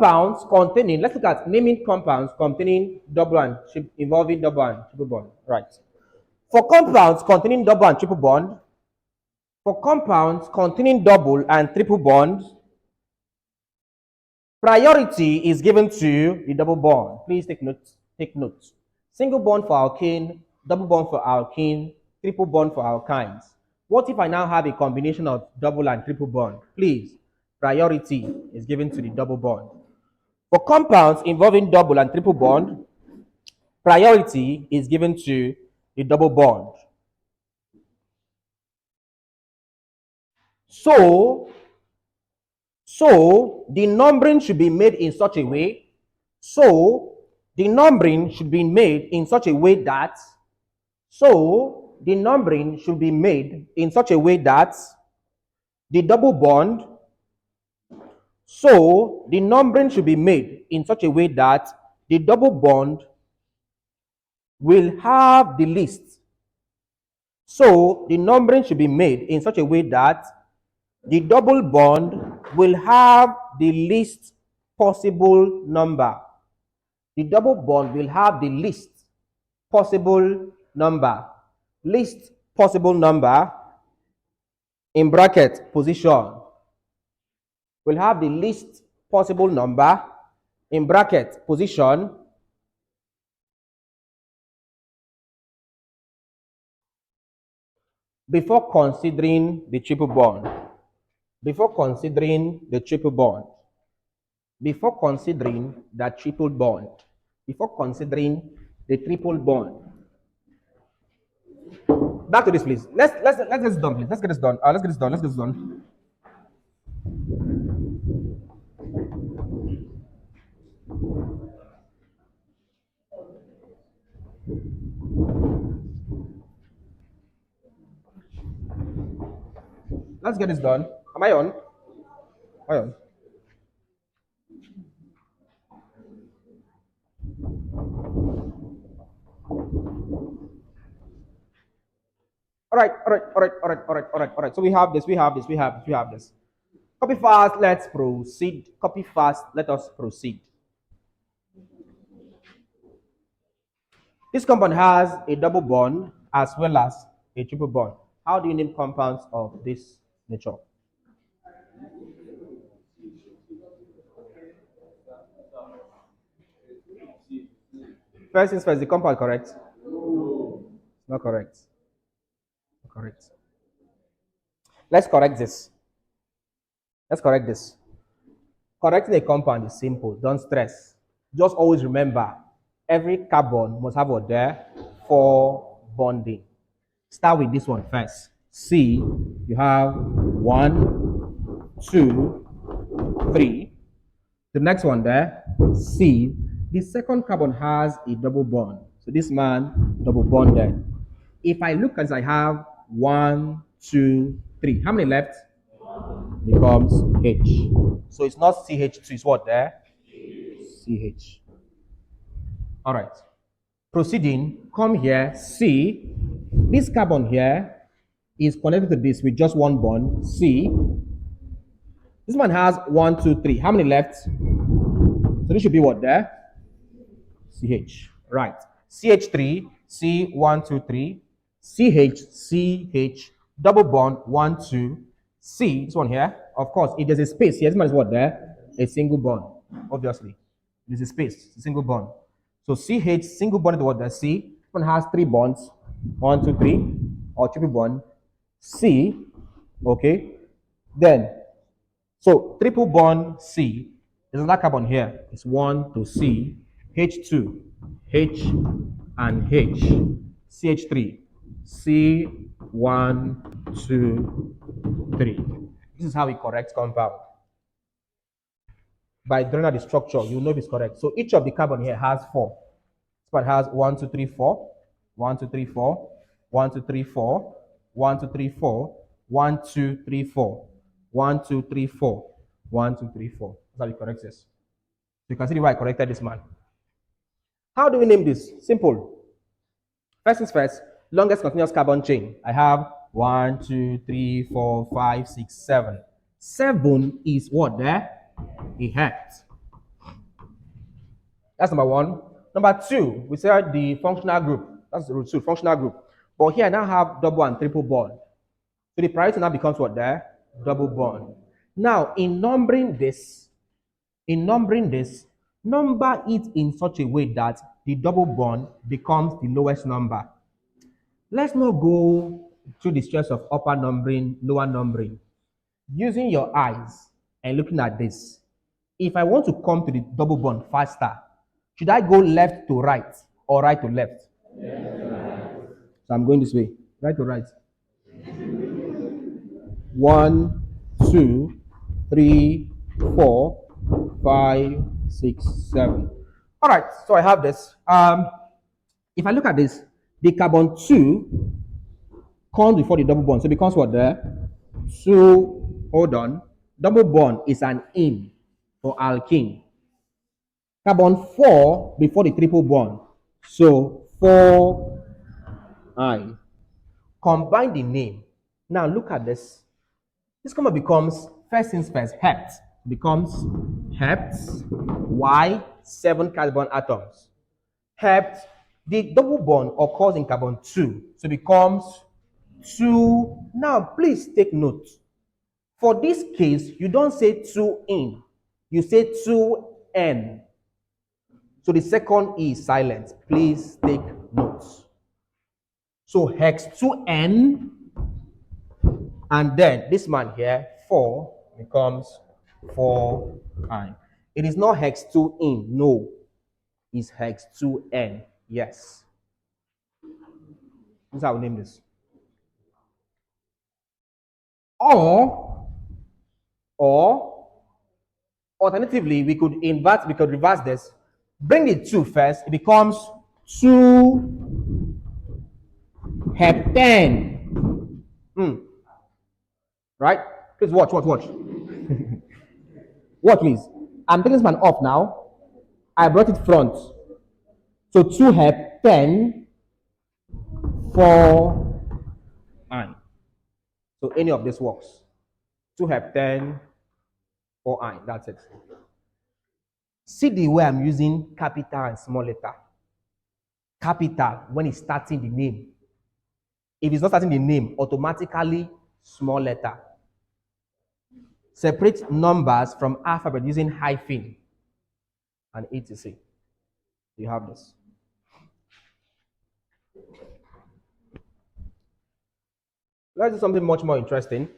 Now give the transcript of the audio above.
compounds containing, let's look at naming compounds containing double and triple, involving double and triple bond. Right. For compounds containing double and triple bond, priority is given to the double bond. Please take notes. Take notes. Single bond for alkene, double bond for alkene, triple bond for alkynes. What if I now have a combination of double and triple bond? Please, priority is given to the double bond. For compounds involving double and triple bond, priority is given to the double bond. So the numbering should be made in such a way. The double bond. So the numbering should be made in such a way that the double bond will have the least. So the numbering should be made in such a way that the double bond will have the least possible number. The double bond will have the least possible number. Least possible number in bracket position will have the least possible number in bracket position before considering the triple bond. Before considering that triple bond. Back to this, please. Let's get this done, please. Let's get this done. Let's get this done. Let's get this done. Am I on? Am I on? All right. So we have this. Copy fast, let's proceed. Copy fast, let us proceed. This compound has a double bond as well as a triple bond. How do you name compounds of this nature? First things first, the compound correct? Not correct. Correct. Let's correct this. Correcting a compound is simple. Don't stress. Just always remember, every carbon must have what there for bonding. Start with this one first. C, you have 1, 2, 3. The next one there, C. The second carbon has a double bond. So this man double bonded. If I look as I have 1, 2, 3. How many left? Becomes H. So it's not CH2, it's what there? CH. All right. Proceeding, come here, C. This carbon here is connected to this with just one bond, C. This one has 1, 2, 3. How many left? So this should be what there? CH. Right. CH3, C, 1, 2, 3. CH, CH, double bond, 1, 2. C, this one here. Of course, if there's a space here, this one is what there? A single bond, obviously. There's a space, it's a single bond. So CH, single bond is what there? C. This one has 3 bonds. 1, 2, 3, or triple bond. C, okay. Then, so triple bond C. There's another carbon here. It's 1 to C, H2, H and H, CH3, C, 1, 2, 3. This is how we correct compound. By drawing out the structure, you know if it's correct. So each of the carbon here has 4. This one has 1, 2, 3, 4, 1, 2, 3, 4, 1, 2, 3, 4, 1, 2, 3, 4, 1, 2, 3, 4, 1, 2, 3, 4, 1, 2, 3, 4. That's how we correct this. So you can see why I corrected this man. How do we name this? Simple. First things first, longest continuous carbon chain. I have 1, 2, 3, 4, 5, 6, 7. 7 is what there? A het. That's number one. Number two, we said the functional group. That's the root two, functional group. But here I now have double and triple bond. So the priority now becomes what there? Double bond. Now, in numbering this, number it in such a way that the double bond becomes the lowest number. Let's not go through the stress of upper numbering, lower numbering. Using your eyes and looking at this, if I want to come to the double bond faster, should I go left to right or right to left? So I'm going this way, right to right. 1, 2, 3, 4, 5, 6, 7. All right, so I have this. If I look at this, the carbon 2 comes before the double bond. So it becomes what there? 2, hold on. Double bond is an in for alkene. Carbon 4 before the triple bond. So 4I. Combine the name. Now look at this. This comma becomes, first things first, hept. Becomes hept, Y, 7 carbon atoms. Hept, the double bond occurs in carbon 2. So it becomes 2. Now, please take note. For this case, you don't say 2 in. You say 2N. So the second E is silent. Please take notes. So hex 2N, and then this man here, 4, becomes 4I. It is not hex 2 in, no. It's hex 2N, yes. This is how we name this. Or alternatively, we could reverse this. Bring the 2 first. It becomes 2 heptane. Right? Please watch. Watch, please. I'm taking this man up now. I brought it front. So 2 heptane, 4I. So any of this works. 2 heptane, 4I. That's it. See the way I'm using capital and small letter. Capital when it's starting the name. If it's not starting the name, automatically small letter. Separate numbers from alphabet using hyphen and etc. You have this. Let's do something much more interesting.